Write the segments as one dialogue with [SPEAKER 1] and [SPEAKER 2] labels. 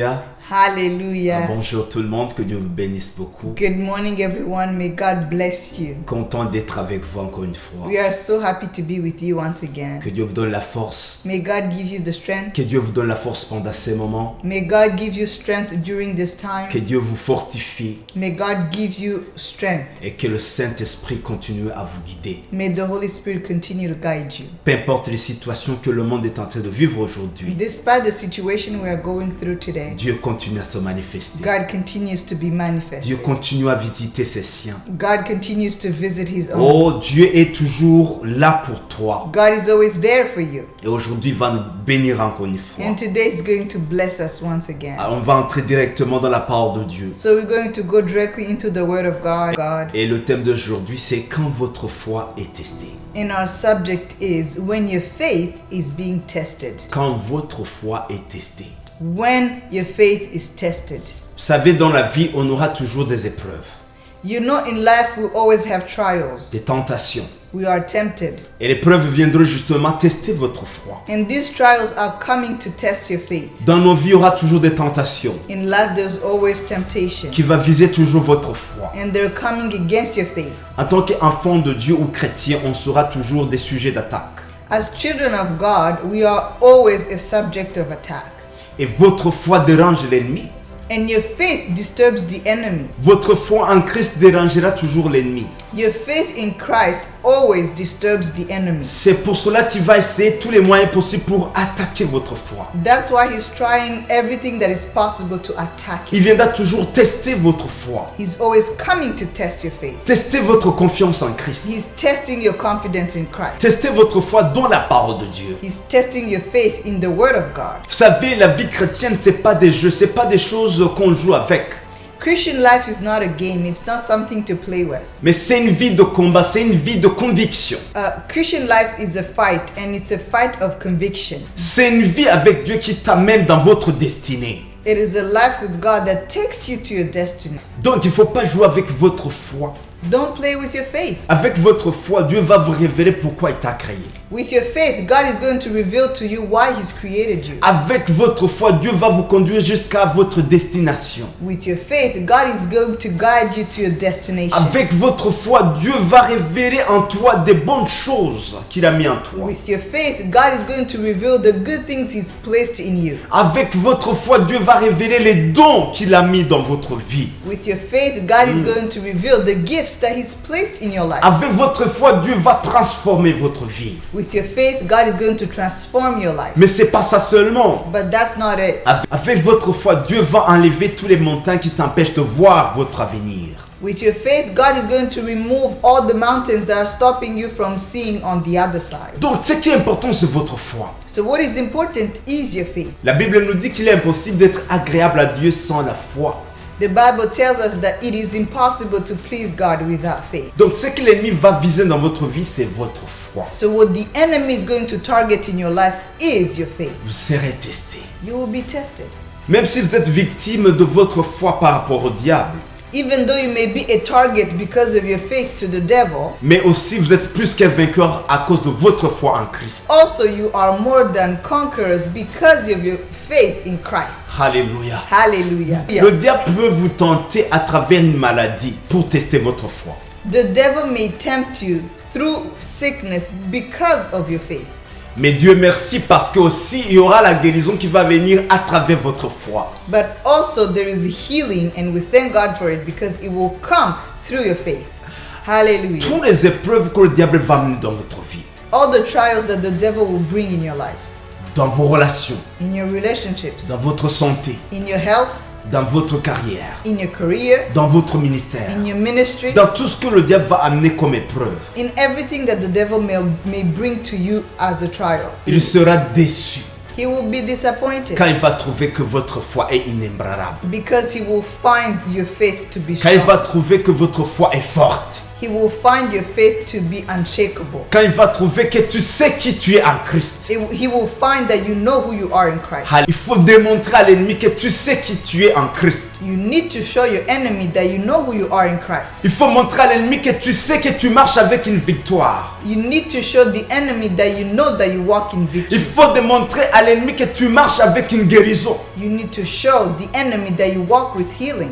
[SPEAKER 1] Alléluia.
[SPEAKER 2] Hallelujah.
[SPEAKER 1] Bonjour tout le monde, que Dieu vous bénisse beaucoup.
[SPEAKER 2] Good morning, everyone. May God bless you.
[SPEAKER 1] Content d'être avec vous encore une fois.
[SPEAKER 2] We are so happy to be with you once again.
[SPEAKER 1] Que Dieu vous donne la force.
[SPEAKER 2] May God give you the strength.
[SPEAKER 1] Que Dieu vous donne la force pendant ces moments.
[SPEAKER 2] May God give you strength during this time.
[SPEAKER 1] Que Dieu vous fortifie.
[SPEAKER 2] May God give you strength.
[SPEAKER 1] Et que le Saint-Esprit continue à vous guider.
[SPEAKER 2] May the Holy Spirit continue to guide you.
[SPEAKER 1] Peu importe les situations que le monde est en train de vivre aujourd'hui,
[SPEAKER 2] Despite the situation we are going through today,
[SPEAKER 1] Dieu continue à se manifester.
[SPEAKER 2] God continues to be manifested.
[SPEAKER 1] Dieu continue à visiter ses siens.
[SPEAKER 2] God continues to visit His own.
[SPEAKER 1] Oh, Dieu est toujours là pour toi.
[SPEAKER 2] God is always there for you.
[SPEAKER 1] Et aujourd'hui, il va nous bénir encore une fois.
[SPEAKER 2] And today is going to bless us once again.
[SPEAKER 1] On va entrer directement dans la parole de Dieu.
[SPEAKER 2] So we're going to go directly into the Word of God.
[SPEAKER 1] Et le thème d'aujourd'hui, c'est quand votre foi est testée.
[SPEAKER 2] And our subject is when your faith is being tested.
[SPEAKER 1] Quand votre foi est testée.
[SPEAKER 2] When your faith is tested.
[SPEAKER 1] Vous savez, dans la vie, on aura toujours des épreuves,
[SPEAKER 2] You know, in life we always have trials.
[SPEAKER 1] des tentations.
[SPEAKER 2] We are tempted.
[SPEAKER 1] Et l'épreuve viendra justement tester votre foi.
[SPEAKER 2] And these trials are coming to test your faith.
[SPEAKER 1] Dans nos vies, il y aura toujours des tentations
[SPEAKER 2] In life there's always temptation.
[SPEAKER 1] qui va viser toujours votre foi.
[SPEAKER 2] And they're coming against your faith.
[SPEAKER 1] En tant qu'enfant de Dieu ou chrétien, on sera toujours des sujets d'attaque.
[SPEAKER 2] As children of God, we are always a subject of attack.
[SPEAKER 1] Et votre foi dérange l'ennemi.
[SPEAKER 2] And your faith disturbs the enemy.
[SPEAKER 1] Votre foi en Christ dérangera toujours l'ennemi.
[SPEAKER 2] Your faith in Christ always disturbs the enemy.
[SPEAKER 1] C'est pour cela qu'il va essayer tous les moyens possibles pour attaquer votre foi.
[SPEAKER 2] That's why he's trying everything that is possible to attack you.
[SPEAKER 1] Il viendra toujours tester votre foi.
[SPEAKER 2] He's always coming to test your faith.
[SPEAKER 1] Tester votre confiance en Christ.
[SPEAKER 2] He's testing your confidence in Christ.
[SPEAKER 1] Tester votre foi dans la parole de Dieu.
[SPEAKER 2] He's testing your faith in the Word of God.
[SPEAKER 1] Vous savez, la vie chrétienne, c'est pas des jeux, c'est pas des choses qu'on joue avec.
[SPEAKER 2] Christian life is not a game. It's not something to play with.
[SPEAKER 1] Mais c'est une vie de combat, c'est une vie de conviction.
[SPEAKER 2] Christian life is a fight, and it's a fight of conviction.
[SPEAKER 1] C'est une vie avec Dieu qui t'amène dans votre destinée.
[SPEAKER 2] It is a life with God that takes you to your destiny.
[SPEAKER 1] Donc il ne faut pas jouer avec votre foi.
[SPEAKER 2] Don't play with your faith.
[SPEAKER 1] Avec votre foi, Dieu va vous révéler pourquoi il t'a créé.
[SPEAKER 2] With your faith, God is going to reveal to you why He's created you.
[SPEAKER 1] Avec votre foi, Dieu va vous conduire jusqu'à votre destination.
[SPEAKER 2] With your faith, God is going to guide you to your destination.
[SPEAKER 1] Avec votre foi, Dieu va révéler en toi des bonnes choses qu'il a mis en toi.
[SPEAKER 2] With your faith, God is going to reveal the good things He's placed in you.
[SPEAKER 1] Avec votre foi, Dieu va révéler les dons qu'il a mis dans votre vie.
[SPEAKER 2] With your faith, God is going to reveal the gifts that He's placed in your life.
[SPEAKER 1] Avec votre foi, Dieu va transformer votre vie.
[SPEAKER 2] With your faith, God is going to transform your life.
[SPEAKER 1] Mais c'est pas ça seulement.
[SPEAKER 2] But that's not it.
[SPEAKER 1] Avec votre foi, Dieu va enlever tous les montagnes qui t'empêchent de voir votre avenir.
[SPEAKER 2] With your faith, God is going to remove all the mountains that are stopping you from seeing on the other side.
[SPEAKER 1] Donc, ce qui est important, c'est votre foi.
[SPEAKER 2] So what is important is your faith.
[SPEAKER 1] La Bible nous dit qu'il est impossible d'être agréable à Dieu sans la foi.
[SPEAKER 2] The Bible tells us that it is impossible to please God without faith.
[SPEAKER 1] Donc, ce que l'ennemi va viser dans votre vie, c'est votre foi.
[SPEAKER 2] So what the enemy is going to target in your life is your faith.
[SPEAKER 1] Vous serez testé.
[SPEAKER 2] You will be tested.
[SPEAKER 1] Même si vous êtes victime de votre foi par rapport au diable,
[SPEAKER 2] Even though you may be a target because of your faith to the devil,
[SPEAKER 1] mais aussi vous êtes plus qu'un vainqueur à cause de votre foi en Christ.
[SPEAKER 2] also you are more than conquerors because of your faith in Christ.
[SPEAKER 1] Alléluia.
[SPEAKER 2] Hallelujah.
[SPEAKER 1] Le diable peut vous tenter à travers une maladie pour tester votre foi.
[SPEAKER 2] The devil may tempt you through sickness because of your faith.
[SPEAKER 1] Mais Dieu merci parce que aussi il y aura la guérison qui va venir à travers votre foi.
[SPEAKER 2] But also there is a healing, and we thank God for it because it will come through your faith. Hallelujah.
[SPEAKER 1] Toutes les épreuves que le diable va amener dans votre vie,
[SPEAKER 2] All the trials that the devil will bring in your life,
[SPEAKER 1] dans vos relations,
[SPEAKER 2] in your relationships,
[SPEAKER 1] dans votre santé,
[SPEAKER 2] in your health,
[SPEAKER 1] dans votre carrière,
[SPEAKER 2] in your career,
[SPEAKER 1] dans votre ministère,
[SPEAKER 2] in your ministry,
[SPEAKER 1] dans tout ce que le diable va amener comme épreuve,
[SPEAKER 2] in everything that the devil may bring to you as a trial.
[SPEAKER 1] il sera déçu
[SPEAKER 2] He will be disappointed
[SPEAKER 1] quand il va trouver que votre foi est inébranlable,
[SPEAKER 2] because he will find your faith to be
[SPEAKER 1] quand il va
[SPEAKER 2] strong.
[SPEAKER 1] trouver que votre foi est forte,
[SPEAKER 2] He will find your faith to be unshakable.
[SPEAKER 1] quand il va trouver que tu sais qui tu es en Christ.
[SPEAKER 2] He will find that you know who you are in Christ.
[SPEAKER 1] Il faut démontrer à l'ennemi que tu sais qui tu es en Christ.
[SPEAKER 2] You need to show your enemy that you know who you are in Christ.
[SPEAKER 1] Il faut montrer à l'ennemi que tu sais que tu marches avec une victoire.
[SPEAKER 2] You need to show the enemy that you know that you walk in victory.
[SPEAKER 1] Il faut démontrer à l'ennemi que tu marches avec une guérison.
[SPEAKER 2] You need to show the enemy that you walk with healing.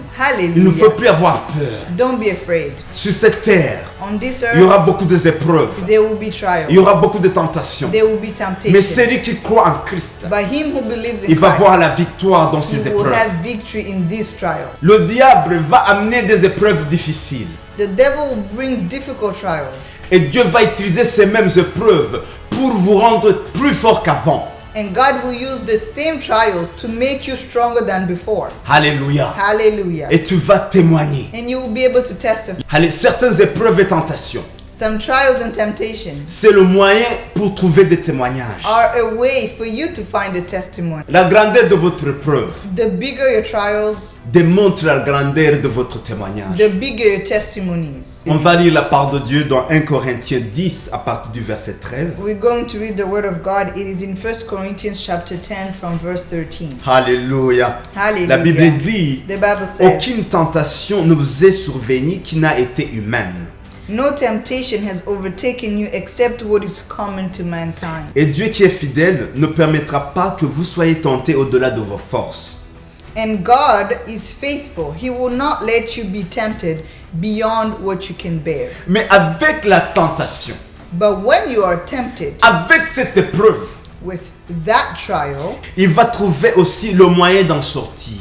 [SPEAKER 1] Il ne faut
[SPEAKER 2] Hallelujah.
[SPEAKER 1] plus avoir peur.
[SPEAKER 2] Don't be afraid.
[SPEAKER 1] Sur cette terre,
[SPEAKER 2] On this
[SPEAKER 1] il y aura
[SPEAKER 2] earth,
[SPEAKER 1] beaucoup d'épreuves.
[SPEAKER 2] there will be trials.
[SPEAKER 1] Il y aura beaucoup de tentations.
[SPEAKER 2] There will be
[SPEAKER 1] Mais
[SPEAKER 2] temptation.
[SPEAKER 1] celui qui croit en Christ,
[SPEAKER 2] But him who believes in
[SPEAKER 1] il va
[SPEAKER 2] Christ,
[SPEAKER 1] voir la victoire dans
[SPEAKER 2] he
[SPEAKER 1] ces
[SPEAKER 2] will
[SPEAKER 1] épreuves.
[SPEAKER 2] have victory in this trial.
[SPEAKER 1] Le diable va amener des épreuves difficiles.
[SPEAKER 2] The devil will bring difficult trials.
[SPEAKER 1] Et Dieu va utiliser ces mêmes épreuves pour vous rendre plus fort qu'avant.
[SPEAKER 2] And God will use the same trials to make you stronger than before.
[SPEAKER 1] Alléluia.
[SPEAKER 2] Hallelujah.
[SPEAKER 1] Et tu vas témoigner.
[SPEAKER 2] And you will be able to testify.
[SPEAKER 1] Allez, certaines épreuves et tentations,
[SPEAKER 2] Some trials and temptations
[SPEAKER 1] c'est le moyen pour trouver des témoignages.
[SPEAKER 2] are a way for you to find a testimony.
[SPEAKER 1] La grandeur de votre épreuve
[SPEAKER 2] The bigger your trials,
[SPEAKER 1] démontre la grandeur de votre témoignage.
[SPEAKER 2] the bigger your testimonies.
[SPEAKER 1] On va lire la parole de Dieu dans 1 Corinthiens 10 à partir du verset 13.
[SPEAKER 2] We're going to read the word of God. It is in 1 Corinthians chapter 10 from verse 13.
[SPEAKER 1] Alléluia.
[SPEAKER 2] Hallelujah.
[SPEAKER 1] La Bible dit,
[SPEAKER 2] The Bible says,
[SPEAKER 1] aucune tentation ne vous est survenue qui n'a été humaine.
[SPEAKER 2] no temptation has overtaken you except what is common to mankind.
[SPEAKER 1] Et Dieu qui est fidèle ne permettra pas que vous soyez tentés au-delà de vos forces.
[SPEAKER 2] And God is faithful. He will not let you be tempted beyond what you can bear.
[SPEAKER 1] Mais avec la tentation,
[SPEAKER 2] But when you are tempted
[SPEAKER 1] avec cette épreuve,
[SPEAKER 2] with that trial,
[SPEAKER 1] il va trouver aussi le moyen d'en sortir,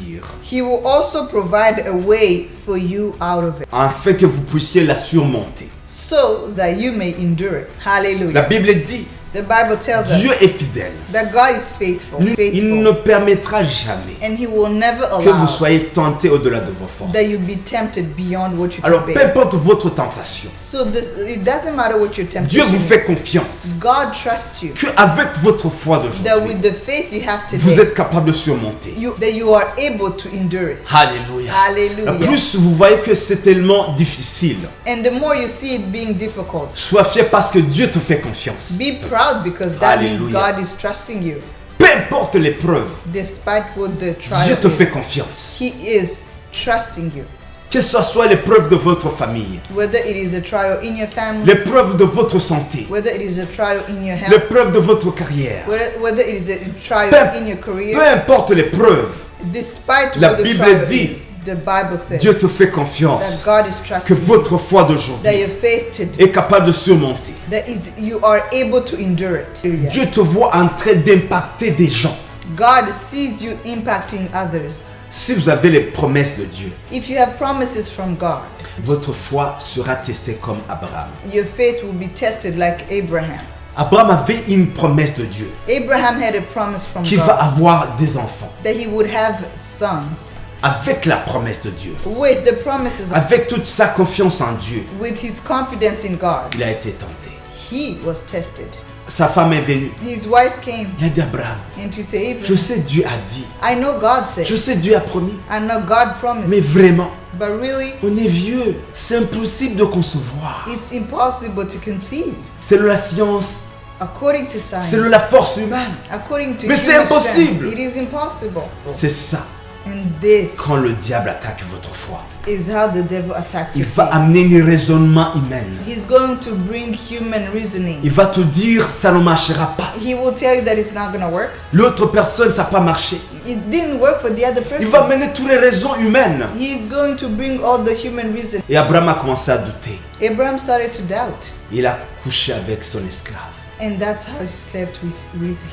[SPEAKER 2] He will also provide a way for you out of it,
[SPEAKER 1] afin que vous puissiez la surmonter.
[SPEAKER 2] so that you may endure it.
[SPEAKER 1] La
[SPEAKER 2] Hallelujah.
[SPEAKER 1] Bible dit,
[SPEAKER 2] The Bible tells us
[SPEAKER 1] Dieu est fidèle.
[SPEAKER 2] that God is faithful,
[SPEAKER 1] Il ne permettra jamais
[SPEAKER 2] and He will never
[SPEAKER 1] que vous
[SPEAKER 2] allow
[SPEAKER 1] soyez tentés au-delà de vos forces.
[SPEAKER 2] that you be tempted beyond what you
[SPEAKER 1] Alors,
[SPEAKER 2] can
[SPEAKER 1] peu
[SPEAKER 2] bear.
[SPEAKER 1] importe votre tentation,
[SPEAKER 2] So it doesn't matter what your
[SPEAKER 1] Dieu
[SPEAKER 2] temptation
[SPEAKER 1] vous
[SPEAKER 2] is.
[SPEAKER 1] fait confiance
[SPEAKER 2] God trusts you.
[SPEAKER 1] que avec votre foi
[SPEAKER 2] That
[SPEAKER 1] d'aujourd'hui,
[SPEAKER 2] with the faith you have
[SPEAKER 1] vous
[SPEAKER 2] today,
[SPEAKER 1] êtes capable de surmonter.
[SPEAKER 2] that you are able to endure it.
[SPEAKER 1] Alléluia.
[SPEAKER 2] Hallelujah.
[SPEAKER 1] Plus vous voyez que c'est tellement difficile,
[SPEAKER 2] And the more you see it being difficult,
[SPEAKER 1] sois fier parce que Dieu te fait confiance.
[SPEAKER 2] be proud because that means
[SPEAKER 1] Hallelujah.
[SPEAKER 2] God is trusting you.
[SPEAKER 1] Peu importe l'épreuve,
[SPEAKER 2] Despite what the trial
[SPEAKER 1] Dieu te fait
[SPEAKER 2] is,
[SPEAKER 1] confiance.
[SPEAKER 2] He is trusting you.
[SPEAKER 1] Que ce soit l'épreuve de votre famille,
[SPEAKER 2] Whether it is a trial in your family,
[SPEAKER 1] l'épreuve de votre santé,
[SPEAKER 2] whether it is a trial in your health,
[SPEAKER 1] l'épreuve de votre carrière,
[SPEAKER 2] whether it is a trial
[SPEAKER 1] peu,
[SPEAKER 2] in your
[SPEAKER 1] peu
[SPEAKER 2] career,
[SPEAKER 1] importe l'épreuve,
[SPEAKER 2] despite
[SPEAKER 1] La
[SPEAKER 2] what the
[SPEAKER 1] Bible
[SPEAKER 2] trial
[SPEAKER 1] dit,
[SPEAKER 2] is, the Bible says
[SPEAKER 1] Dieu te fait
[SPEAKER 2] that
[SPEAKER 1] confiance
[SPEAKER 2] God is
[SPEAKER 1] que
[SPEAKER 2] trusting you,
[SPEAKER 1] votre foi
[SPEAKER 2] that
[SPEAKER 1] d'aujourd'hui
[SPEAKER 2] your faith today,
[SPEAKER 1] est capable de surmonter.
[SPEAKER 2] that is you are able to endure it. Hallelujah.
[SPEAKER 1] Dieu te voit en train d'impacter des gens.
[SPEAKER 2] God sees you impacting others.
[SPEAKER 1] Si vous avez les promesses de Dieu,
[SPEAKER 2] If you have promises from God,
[SPEAKER 1] votre foi sera testée comme Abraham.
[SPEAKER 2] your faith will be tested like Abraham.
[SPEAKER 1] Abraham avait une promesse de Dieu
[SPEAKER 2] Abraham had a promise from
[SPEAKER 1] qu'il va
[SPEAKER 2] God
[SPEAKER 1] avoir des enfants.
[SPEAKER 2] that he would have sons.
[SPEAKER 1] Avec la promesse de Dieu,
[SPEAKER 2] With the promises,
[SPEAKER 1] avec toute sa confiance en Dieu,
[SPEAKER 2] with his confidence in God,
[SPEAKER 1] il a été tenté.
[SPEAKER 2] he was tested.
[SPEAKER 1] Sa femme est venue.
[SPEAKER 2] His wife came
[SPEAKER 1] Il a dit Abraham,
[SPEAKER 2] and she said,
[SPEAKER 1] je
[SPEAKER 2] Abraham,
[SPEAKER 1] sais Dieu a dit,
[SPEAKER 2] I know God said,
[SPEAKER 1] je sais Dieu a promis,
[SPEAKER 2] I know God promised,
[SPEAKER 1] mais vraiment,
[SPEAKER 2] but really,
[SPEAKER 1] on est vieux, c'est impossible de concevoir.
[SPEAKER 2] it's impossible to conceive.
[SPEAKER 1] C'est la science,
[SPEAKER 2] According to science,
[SPEAKER 1] c'est la force humaine.
[SPEAKER 2] according to
[SPEAKER 1] Mais c'est
[SPEAKER 2] human
[SPEAKER 1] impossible.
[SPEAKER 2] strength, it is impossible.
[SPEAKER 1] C'est ça,
[SPEAKER 2] And this
[SPEAKER 1] quand le diable attaque votre foi.
[SPEAKER 2] is how the devil attacks
[SPEAKER 1] Il
[SPEAKER 2] your
[SPEAKER 1] va
[SPEAKER 2] faith.
[SPEAKER 1] amener un raisonnement humain.
[SPEAKER 2] He's going to bring human reasoning.
[SPEAKER 1] Il va te dire, ça ne marchera pas.
[SPEAKER 2] He will tell you that it's not going to work.
[SPEAKER 1] L'autre personne, ça n'a pas marché.
[SPEAKER 2] It didn't work for the other
[SPEAKER 1] Il va
[SPEAKER 2] person.
[SPEAKER 1] amener toutes les raisons humaines.
[SPEAKER 2] He's going to bring all the human reason.
[SPEAKER 1] Et Abraham a commencé à douter.
[SPEAKER 2] Abraham started to doubt.
[SPEAKER 1] Il a couché avec son esclave.
[SPEAKER 2] And that's how he slept with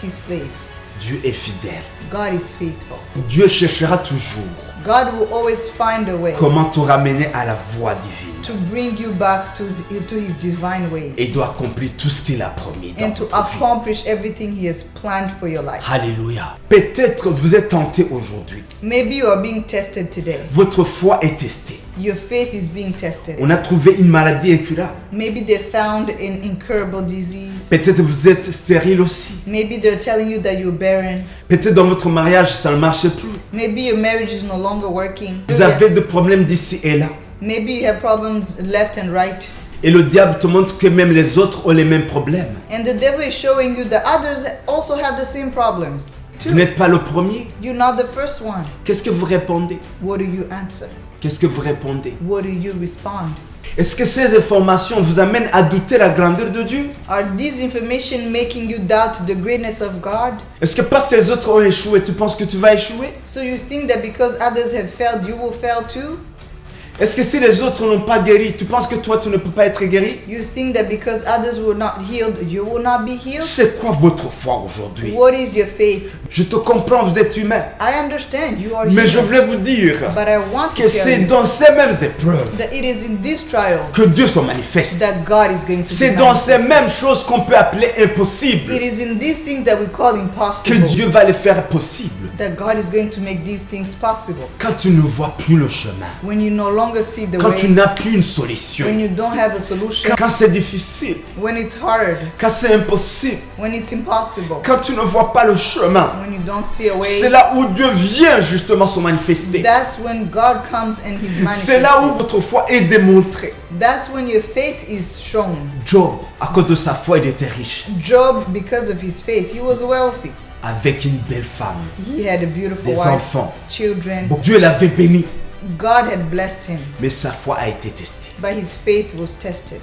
[SPEAKER 2] his slave.
[SPEAKER 1] Dieu est fidèle.
[SPEAKER 2] God is faithful.
[SPEAKER 1] Dieu cherchera toujours
[SPEAKER 2] God will always find a way
[SPEAKER 1] comment te ramener à la voie divine.
[SPEAKER 2] to bring you back to his divine
[SPEAKER 1] Et
[SPEAKER 2] ways
[SPEAKER 1] il doit accomplir tout ce qu'il a promis dans
[SPEAKER 2] and to
[SPEAKER 1] votre vie.
[SPEAKER 2] accomplish everything he has planned for your life.
[SPEAKER 1] Alléluia. Peut-être vous êtes tenté aujourd'hui.
[SPEAKER 2] Maybe you are being tested today.
[SPEAKER 1] Votre foi est testée.
[SPEAKER 2] Your faith is being tested.
[SPEAKER 1] On a trouvé une maladie incurable.
[SPEAKER 2] Maybe they found an incurable disease.
[SPEAKER 1] Peut-être vous êtes stérile aussi.
[SPEAKER 2] Maybe they're telling you that you're barren.
[SPEAKER 1] Peut-être dans votre mariage, ça ne marche plus.
[SPEAKER 2] Maybe your marriage is no longer working.
[SPEAKER 1] Vous avez des problèmes d'ici et là.
[SPEAKER 2] Maybe you have problems left and right.
[SPEAKER 1] Et le diable te montre que même les autres ont les mêmes problèmes.
[SPEAKER 2] And the devil is showing you that others also have the same problems.
[SPEAKER 1] Vous n'êtes pas le premier.
[SPEAKER 2] You're not the first one.
[SPEAKER 1] Qu'est-ce que vous répondez?
[SPEAKER 2] What do you answer?
[SPEAKER 1] Qu'est-ce que vous répondez?
[SPEAKER 2] What do you respond?
[SPEAKER 1] Est-ce que ces informations vous amènent à douter la grandeur de Dieu?
[SPEAKER 2] Are these information making you doubt the greatness of God?
[SPEAKER 1] Est-ce que parce que les autres ont échoué, tu penses que tu vas échouer?
[SPEAKER 2] So you think that because others have failed, you will fail too?
[SPEAKER 1] Est-ce que si les autres n'ont pas guéri, tu penses que toi tu ne peux pas être guéri?
[SPEAKER 2] You think that because others were not healed, you will not be healed?
[SPEAKER 1] C'est quoi votre foi aujourd'hui?
[SPEAKER 2] What is your faith?
[SPEAKER 1] Je te comprends, vous êtes humain.
[SPEAKER 2] I understand you are
[SPEAKER 1] Mais je
[SPEAKER 2] human,
[SPEAKER 1] voulais vous dire
[SPEAKER 2] but I want
[SPEAKER 1] que
[SPEAKER 2] to
[SPEAKER 1] c'est
[SPEAKER 2] tell you
[SPEAKER 1] dans ces mêmes épreuves
[SPEAKER 2] that it is in these trials
[SPEAKER 1] que Dieu se manifeste.
[SPEAKER 2] that God is going to
[SPEAKER 1] C'est
[SPEAKER 2] be
[SPEAKER 1] dans ces
[SPEAKER 2] manifested.
[SPEAKER 1] mêmes choses qu'on peut appeler impossibles
[SPEAKER 2] It is in these things that we call
[SPEAKER 1] que
[SPEAKER 2] impossible
[SPEAKER 1] Dieu va les faire possibles.
[SPEAKER 2] that God is going to make these things possible.
[SPEAKER 1] Quand tu ne vois plus le chemin,
[SPEAKER 2] When you no longer see the
[SPEAKER 1] quand tu
[SPEAKER 2] way,
[SPEAKER 1] n'as plus une solution,
[SPEAKER 2] when you don't have a solution,
[SPEAKER 1] quand c'est difficile,
[SPEAKER 2] when it's hard,
[SPEAKER 1] quand c'est impossible,
[SPEAKER 2] when it's impossible,
[SPEAKER 1] quand tu ne vois pas le chemin,
[SPEAKER 2] when you don't see a
[SPEAKER 1] c'est
[SPEAKER 2] way,
[SPEAKER 1] là où Dieu vient justement se manifester.
[SPEAKER 2] that's when God comes and He's
[SPEAKER 1] C'est là où
[SPEAKER 2] manifested.
[SPEAKER 1] votre foi est démontrée.
[SPEAKER 2] That's when your faith is shown.
[SPEAKER 1] Job, à cause de sa foi, il était riche,
[SPEAKER 2] Job, because of his faith, he was wealthy.
[SPEAKER 1] avec une belle femme,
[SPEAKER 2] He had a beautiful
[SPEAKER 1] des
[SPEAKER 2] wife,
[SPEAKER 1] enfants.
[SPEAKER 2] children.
[SPEAKER 1] Bon, Dieu l'avait béni,
[SPEAKER 2] God had blessed him,
[SPEAKER 1] mais sa foi a été testée.
[SPEAKER 2] but his faith was tested.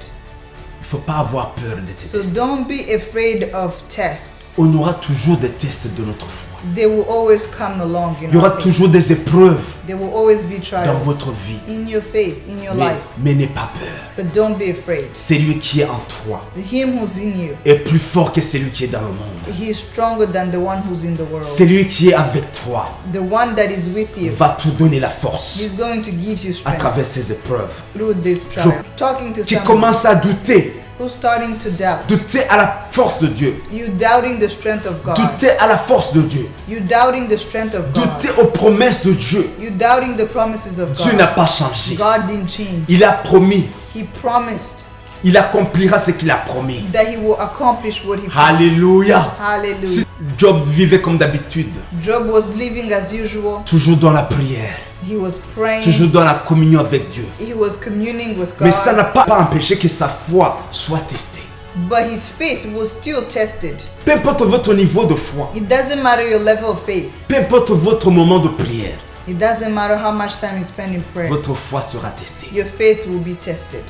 [SPEAKER 1] Il ne faut pas avoir peur de
[SPEAKER 2] So
[SPEAKER 1] tester.
[SPEAKER 2] don't be afraid of tests.
[SPEAKER 1] On aura toujours des tests de notre foi.
[SPEAKER 2] They will always come along,
[SPEAKER 1] Il y aura
[SPEAKER 2] faith.
[SPEAKER 1] toujours des épreuves
[SPEAKER 2] There will always be
[SPEAKER 1] dans
[SPEAKER 2] trials
[SPEAKER 1] votre vie.
[SPEAKER 2] in your faith, in your
[SPEAKER 1] Mais,
[SPEAKER 2] life.
[SPEAKER 1] mais n'aie pas peur.
[SPEAKER 2] But don't be afraid.
[SPEAKER 1] Celui qui est en toi
[SPEAKER 2] Him who's in you,
[SPEAKER 1] est plus fort que celui qui est dans le monde.
[SPEAKER 2] he is stronger than the one who's in the world.
[SPEAKER 1] Celui qui est avec toi
[SPEAKER 2] The one that is with you,
[SPEAKER 1] va te donner la force
[SPEAKER 2] he's going to give you
[SPEAKER 1] à
[SPEAKER 2] strength
[SPEAKER 1] travers ces épreuves.
[SPEAKER 2] through this trial. Talking to
[SPEAKER 1] Tu
[SPEAKER 2] someone
[SPEAKER 1] commences à douter,
[SPEAKER 2] who's starting to doubt.
[SPEAKER 1] douter à la force de Dieu,
[SPEAKER 2] You doubting the strength of God.
[SPEAKER 1] douter à la force de Dieu,
[SPEAKER 2] You doubting the strength of God.
[SPEAKER 1] douter aux promesses de Dieu.
[SPEAKER 2] You doubting the promises of
[SPEAKER 1] Dieu n'a
[SPEAKER 2] God.
[SPEAKER 1] pas changé.
[SPEAKER 2] God didn't change.
[SPEAKER 1] Il a promis,
[SPEAKER 2] He promised
[SPEAKER 1] il accomplira ce qu'il a promis.
[SPEAKER 2] that he will accomplish what he promised.
[SPEAKER 1] Alléluia.
[SPEAKER 2] Hallelujah.
[SPEAKER 1] Si Job vivait comme d'habitude,
[SPEAKER 2] Job was living as usual.
[SPEAKER 1] toujours dans la prière,
[SPEAKER 2] He was praying.
[SPEAKER 1] toujours dans la communion avec Dieu.
[SPEAKER 2] He was communing with
[SPEAKER 1] Mais ça
[SPEAKER 2] God.
[SPEAKER 1] n'a pas empêché que sa foi soit testée.
[SPEAKER 2] But his faith was still tested.
[SPEAKER 1] Peu importe votre niveau de foi,
[SPEAKER 2] It doesn't matter your level of faith.
[SPEAKER 1] peu importe votre moment de prière,
[SPEAKER 2] It doesn't matter how much time you spend in prayer.
[SPEAKER 1] votre foi sera testée.
[SPEAKER 2] Your faith will be tested.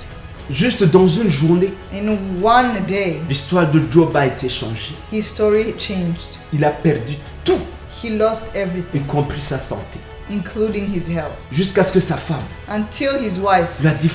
[SPEAKER 1] Juste dans une journée,
[SPEAKER 2] In one day,
[SPEAKER 1] l'histoire de Job a été changée.
[SPEAKER 2] his story changed.
[SPEAKER 1] Il a perdu tout,
[SPEAKER 2] He lost
[SPEAKER 1] y
[SPEAKER 2] everything,
[SPEAKER 1] compris sa santé.
[SPEAKER 2] including his health.
[SPEAKER 1] Jusqu'à ce que sa femme
[SPEAKER 2] Until his wife
[SPEAKER 1] lui a dit,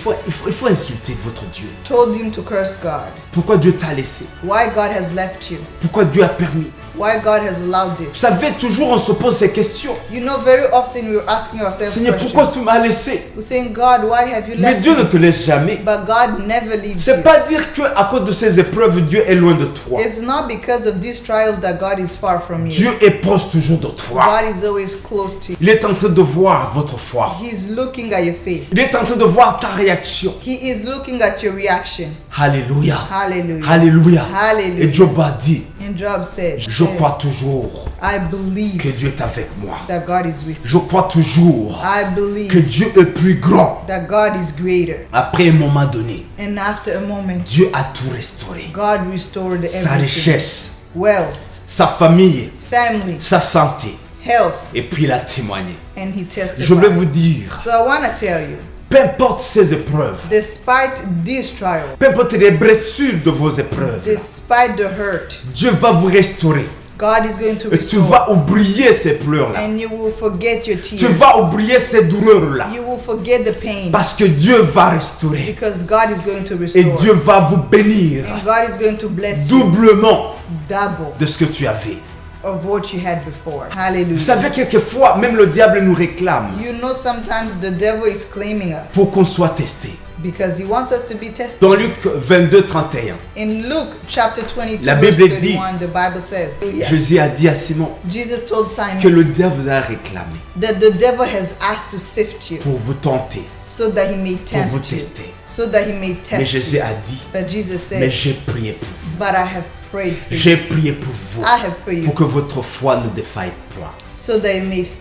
[SPEAKER 1] il faut insulter votre Dieu.
[SPEAKER 2] told him to curse God.
[SPEAKER 1] Pourquoi Dieu t'a laissé?
[SPEAKER 2] Why God has left you.
[SPEAKER 1] Pourquoi Dieu a permis?
[SPEAKER 2] Why God has allowed
[SPEAKER 1] Vous
[SPEAKER 2] this.
[SPEAKER 1] savez, toujours on se pose ces questions.
[SPEAKER 2] You know, very often we're asking ourselves
[SPEAKER 1] Seigneur, pourquoi
[SPEAKER 2] questions.
[SPEAKER 1] tu m'as laissé?
[SPEAKER 2] We're saying, God, why have you
[SPEAKER 1] Mais
[SPEAKER 2] left
[SPEAKER 1] Dieu ne
[SPEAKER 2] me?
[SPEAKER 1] te laisse jamais.
[SPEAKER 2] But God never leaves
[SPEAKER 1] C'est
[SPEAKER 2] you.
[SPEAKER 1] pas dire que à cause de ces épreuves, Dieu est loin de toi.
[SPEAKER 2] It's not because of these trials that God is far from you.
[SPEAKER 1] Dieu est proche toujours de toi.
[SPEAKER 2] God is always close to you.
[SPEAKER 1] Il est en train de voir votre foi.
[SPEAKER 2] He's looking at your faith.
[SPEAKER 1] Il est en train de voir ta réaction.
[SPEAKER 2] He is looking at your reaction.
[SPEAKER 1] Alléluia.
[SPEAKER 2] Hallelujah.
[SPEAKER 1] Alléluia.
[SPEAKER 2] Hallelujah.
[SPEAKER 1] Et Job a dit,
[SPEAKER 2] And Job said,
[SPEAKER 1] je crois toujours
[SPEAKER 2] I
[SPEAKER 1] que
[SPEAKER 2] believe
[SPEAKER 1] Dieu est avec moi.
[SPEAKER 2] that God is with you.
[SPEAKER 1] Je crois toujours
[SPEAKER 2] I
[SPEAKER 1] que
[SPEAKER 2] believe
[SPEAKER 1] Dieu est plus grand.
[SPEAKER 2] that God is greater.
[SPEAKER 1] Après un moment donné,
[SPEAKER 2] And after a moment,
[SPEAKER 1] Dieu a tout restauré.
[SPEAKER 2] God restored
[SPEAKER 1] Sa
[SPEAKER 2] everything.
[SPEAKER 1] richesse,
[SPEAKER 2] Wealth,
[SPEAKER 1] sa famille,
[SPEAKER 2] family,
[SPEAKER 1] sa santé.
[SPEAKER 2] health,
[SPEAKER 1] Et puis il a témoigné.
[SPEAKER 2] and he
[SPEAKER 1] Je vais
[SPEAKER 2] testified.
[SPEAKER 1] vous dire,
[SPEAKER 2] So I want to tell you,
[SPEAKER 1] peu importe ces épreuves,
[SPEAKER 2] despite this trial,
[SPEAKER 1] peu importe les blessures de vos épreuves,
[SPEAKER 2] despite the hurt,
[SPEAKER 1] Dieu va vous restaurer.
[SPEAKER 2] God is going to
[SPEAKER 1] Et tu
[SPEAKER 2] restore.
[SPEAKER 1] vas oublier ces pleurs-là.
[SPEAKER 2] And you will forget your
[SPEAKER 1] Tu
[SPEAKER 2] tears.
[SPEAKER 1] vas oublier ces douleurs-là.
[SPEAKER 2] You will forget the pain.
[SPEAKER 1] Parce que Dieu va restaurer.
[SPEAKER 2] Because God is going to
[SPEAKER 1] Et
[SPEAKER 2] restore.
[SPEAKER 1] Dieu va vous bénir
[SPEAKER 2] And God is going to bless you
[SPEAKER 1] doublement
[SPEAKER 2] double
[SPEAKER 1] de ce que tu avais.
[SPEAKER 2] of what you had before.
[SPEAKER 1] Vous
[SPEAKER 2] Hallelujah.
[SPEAKER 1] savez, quelquefois, même le diable nous réclame
[SPEAKER 2] You know, sometimes the devil is claiming us
[SPEAKER 1] pour qu'on soit testé.
[SPEAKER 2] because he wants us to be tested.
[SPEAKER 1] Dans Luc 22, 31,
[SPEAKER 2] In Luke chapter 22,
[SPEAKER 1] La
[SPEAKER 2] verse
[SPEAKER 1] Bible dit-
[SPEAKER 2] 31, the Bible says,
[SPEAKER 1] Jésus a dit à Simon
[SPEAKER 2] Jesus told
[SPEAKER 1] que
[SPEAKER 2] Simon
[SPEAKER 1] le diable vous a réclamé
[SPEAKER 2] that the devil has asked to sift you
[SPEAKER 1] pour vous tenter,
[SPEAKER 2] so that he may
[SPEAKER 1] pour vous
[SPEAKER 2] tempt you,
[SPEAKER 1] tester.
[SPEAKER 2] so so that he may
[SPEAKER 1] Mais
[SPEAKER 2] test
[SPEAKER 1] Jésus
[SPEAKER 2] you.
[SPEAKER 1] a dit,
[SPEAKER 2] But Jesus
[SPEAKER 1] mais
[SPEAKER 2] said,
[SPEAKER 1] j'ai prié pour vous.
[SPEAKER 2] but I have prayed for you.
[SPEAKER 1] J'ai prié pour vous.
[SPEAKER 2] I have prayed
[SPEAKER 1] Pour que votre foi ne défaille point.
[SPEAKER 2] so that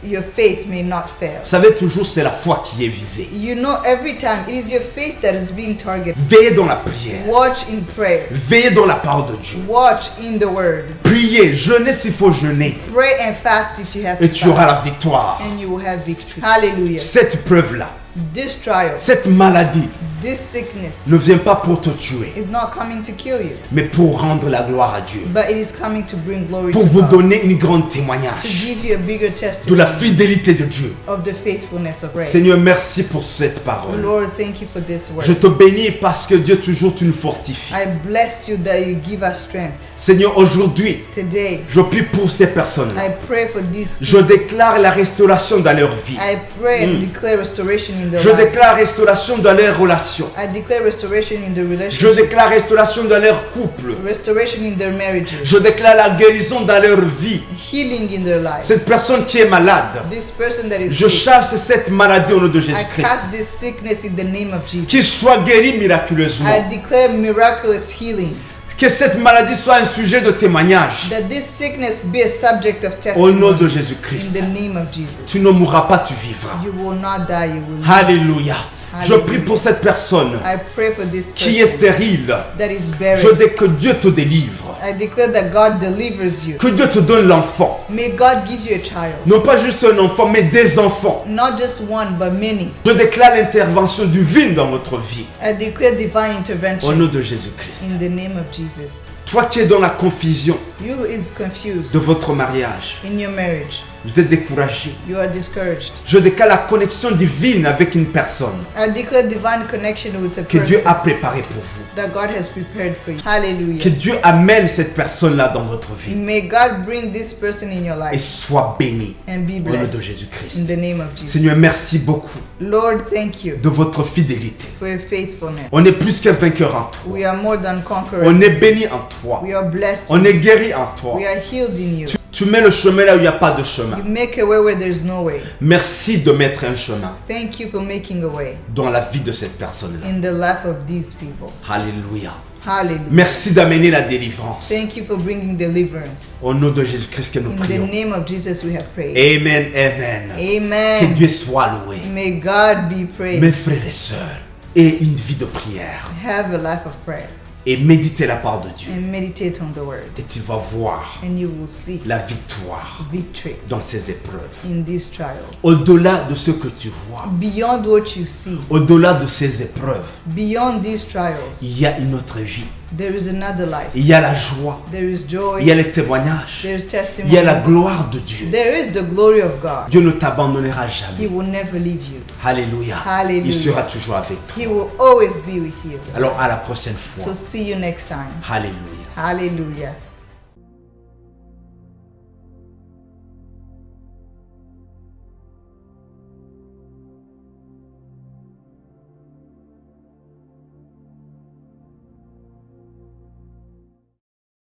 [SPEAKER 2] your faith may not fail.
[SPEAKER 1] Vous savez, toujours c'est la foi qui est visée.
[SPEAKER 2] You know, every time it is your faith that is being targeted.
[SPEAKER 1] Veillez dans la prière.
[SPEAKER 2] Watch in prayer.
[SPEAKER 1] Veillez dans la parole de Dieu.
[SPEAKER 2] Watch in the word.
[SPEAKER 1] Priez, jeûnez s'il faut jeûner.
[SPEAKER 2] Pray and fast if you have
[SPEAKER 1] Et
[SPEAKER 2] to
[SPEAKER 1] tu auras
[SPEAKER 2] fast.
[SPEAKER 1] la victoire.
[SPEAKER 2] And you will have victory. Hallelujah.
[SPEAKER 1] Cette preuve-là,
[SPEAKER 2] This trial,
[SPEAKER 1] cette maladie
[SPEAKER 2] this sickness
[SPEAKER 1] ne vient pas pour te tuer,
[SPEAKER 2] is not coming to kill you,
[SPEAKER 1] mais pour rendre la gloire à Dieu.
[SPEAKER 2] but it is coming to bring glory
[SPEAKER 1] Pour
[SPEAKER 2] to
[SPEAKER 1] vous
[SPEAKER 2] God.
[SPEAKER 1] donner une grande
[SPEAKER 2] To
[SPEAKER 1] témoignage
[SPEAKER 2] give you a bigger
[SPEAKER 1] de
[SPEAKER 2] testimony
[SPEAKER 1] la fidélité de Dieu.
[SPEAKER 2] of the faithfulness of prayer.
[SPEAKER 1] Seigneur, merci pour cette parole.
[SPEAKER 2] Lord, thank you for this word.
[SPEAKER 1] Je te bénis parce que Dieu toujours tu nous fortifies.
[SPEAKER 2] I bless you that you give us strength.
[SPEAKER 1] Seigneur, aujourd'hui,
[SPEAKER 2] Today,
[SPEAKER 1] je prie pour ces personnes-là.
[SPEAKER 2] I pray for these
[SPEAKER 1] Je
[SPEAKER 2] people.
[SPEAKER 1] déclare la restauration dans leur vie.
[SPEAKER 2] I pray and declare restoration in their
[SPEAKER 1] Je
[SPEAKER 2] lives.
[SPEAKER 1] déclare restauration dans leurs relations.
[SPEAKER 2] I declare restoration in the
[SPEAKER 1] Je
[SPEAKER 2] relationship.
[SPEAKER 1] déclare restauration dans leur couple.
[SPEAKER 2] Restoration in their marriages.
[SPEAKER 1] Je déclare la guérison dans leur vie.
[SPEAKER 2] Healing in their lives.
[SPEAKER 1] Cette personne qui est malade,
[SPEAKER 2] This person that is
[SPEAKER 1] je
[SPEAKER 2] sick,
[SPEAKER 1] chasse cette maladie au nom de
[SPEAKER 2] I
[SPEAKER 1] Jésus-Christ.
[SPEAKER 2] cast this sickness in the name of Jesus.
[SPEAKER 1] Qu'il soit guéri miraculeusement.
[SPEAKER 2] I declare miraculous healing.
[SPEAKER 1] Que cette maladie soit un sujet de témoignage.
[SPEAKER 2] That this sickness be a subject of
[SPEAKER 1] Au nom de
[SPEAKER 2] testimony
[SPEAKER 1] Jésus-Christ.
[SPEAKER 2] in the name of Jesus.
[SPEAKER 1] Tu ne mourras pas, tu vivras.
[SPEAKER 2] You will not die, you will live.
[SPEAKER 1] Alléluia. Je
[SPEAKER 2] Alléluia.
[SPEAKER 1] prie pour cette personne
[SPEAKER 2] I pray for this
[SPEAKER 1] qui est
[SPEAKER 2] person
[SPEAKER 1] stérile.
[SPEAKER 2] that is buried.
[SPEAKER 1] Je dis que Dieu te délivre.
[SPEAKER 2] I declare that God delivers you.
[SPEAKER 1] Que Dieu te donne l'enfant.
[SPEAKER 2] May God give you a child.
[SPEAKER 1] Non pas juste un enfant, mais des enfants.
[SPEAKER 2] Not just one, but many.
[SPEAKER 1] Je déclare l'intervention divine dans votre vie.
[SPEAKER 2] I declare divine
[SPEAKER 1] Au
[SPEAKER 2] intervention
[SPEAKER 1] nom de Jésus-Christ.
[SPEAKER 2] in the name of Jesus.
[SPEAKER 1] Toi qui es dans la confusion
[SPEAKER 2] You is confused
[SPEAKER 1] de votre mariage,
[SPEAKER 2] in your marriage.
[SPEAKER 1] vous êtes découragé.
[SPEAKER 2] You are discouraged.
[SPEAKER 1] Je déclare la connexion divine avec une personne
[SPEAKER 2] I declare divine connection with a
[SPEAKER 1] que Dieu
[SPEAKER 2] person
[SPEAKER 1] a préparée pour vous.
[SPEAKER 2] that God has prepared for you.
[SPEAKER 1] Que
[SPEAKER 2] Hallelujah.
[SPEAKER 1] Dieu amène cette personne-là dans votre vie
[SPEAKER 2] May God bring this person in your
[SPEAKER 1] et
[SPEAKER 2] life
[SPEAKER 1] sois béni
[SPEAKER 2] and be
[SPEAKER 1] au nom de
[SPEAKER 2] blessed in
[SPEAKER 1] Jésus-Christ.
[SPEAKER 2] the name of Jesus.
[SPEAKER 1] Seigneur, merci beaucoup
[SPEAKER 2] Lord, thank you
[SPEAKER 1] de votre fidélité.
[SPEAKER 2] for your faithfulness.
[SPEAKER 1] On est plus qu'un vainqueur en toi.
[SPEAKER 2] We are more than conquerors.
[SPEAKER 1] On est béni en toi.
[SPEAKER 2] We are blessed.
[SPEAKER 1] On est guéri en toi.
[SPEAKER 2] We are healed in you.
[SPEAKER 1] Tu mets le chemin là où il n'y a pas de chemin.
[SPEAKER 2] You make a way where there's no way.
[SPEAKER 1] Merci de mettre un chemin
[SPEAKER 2] Thank you for making a way
[SPEAKER 1] dans la vie de cette personne-là.
[SPEAKER 2] in the life of these people.
[SPEAKER 1] Alléluia.
[SPEAKER 2] Hallelujah.
[SPEAKER 1] Merci d'amener la délivrance.
[SPEAKER 2] Thank you for bringing deliverance.
[SPEAKER 1] Au nom de Jésus-Christ que nous
[SPEAKER 2] In the
[SPEAKER 1] prions.
[SPEAKER 2] name of Jesus we have prayed.
[SPEAKER 1] Amen, amen. Que
[SPEAKER 2] Amen.
[SPEAKER 1] Dieu soit loué.
[SPEAKER 2] May God be
[SPEAKER 1] Mes
[SPEAKER 2] praised.
[SPEAKER 1] frères et sœurs, et une vie de prière.
[SPEAKER 2] Have a life of prayer
[SPEAKER 1] Et méditez la part de Dieu.
[SPEAKER 2] and meditate on the word.
[SPEAKER 1] Et tu vas voir
[SPEAKER 2] And you will see
[SPEAKER 1] la victoire
[SPEAKER 2] victory
[SPEAKER 1] dans ces épreuves.
[SPEAKER 2] in these trials.
[SPEAKER 1] Au-delà de ce que tu vois,
[SPEAKER 2] Beyond what you see,
[SPEAKER 1] au-delà de ces épreuves,
[SPEAKER 2] beyond these trials,
[SPEAKER 1] il y a une autre vie.
[SPEAKER 2] there is another life.
[SPEAKER 1] Il y a la joie.
[SPEAKER 2] There is joy.
[SPEAKER 1] Il y a les témoignages.
[SPEAKER 2] There is
[SPEAKER 1] Il y a la
[SPEAKER 2] testimony.
[SPEAKER 1] gloire de Dieu.
[SPEAKER 2] There is the glory of God.
[SPEAKER 1] Dieu ne t'abandonnera
[SPEAKER 2] He
[SPEAKER 1] jamais.
[SPEAKER 2] will never leave you.
[SPEAKER 1] Alléluia.
[SPEAKER 2] Alléluia.
[SPEAKER 1] Il sera toujours avec toi.
[SPEAKER 2] He will always be with you.
[SPEAKER 1] Alors à la prochaine
[SPEAKER 2] So
[SPEAKER 1] fois.
[SPEAKER 2] see you next time.
[SPEAKER 1] Alléluia.
[SPEAKER 2] Hallelujah.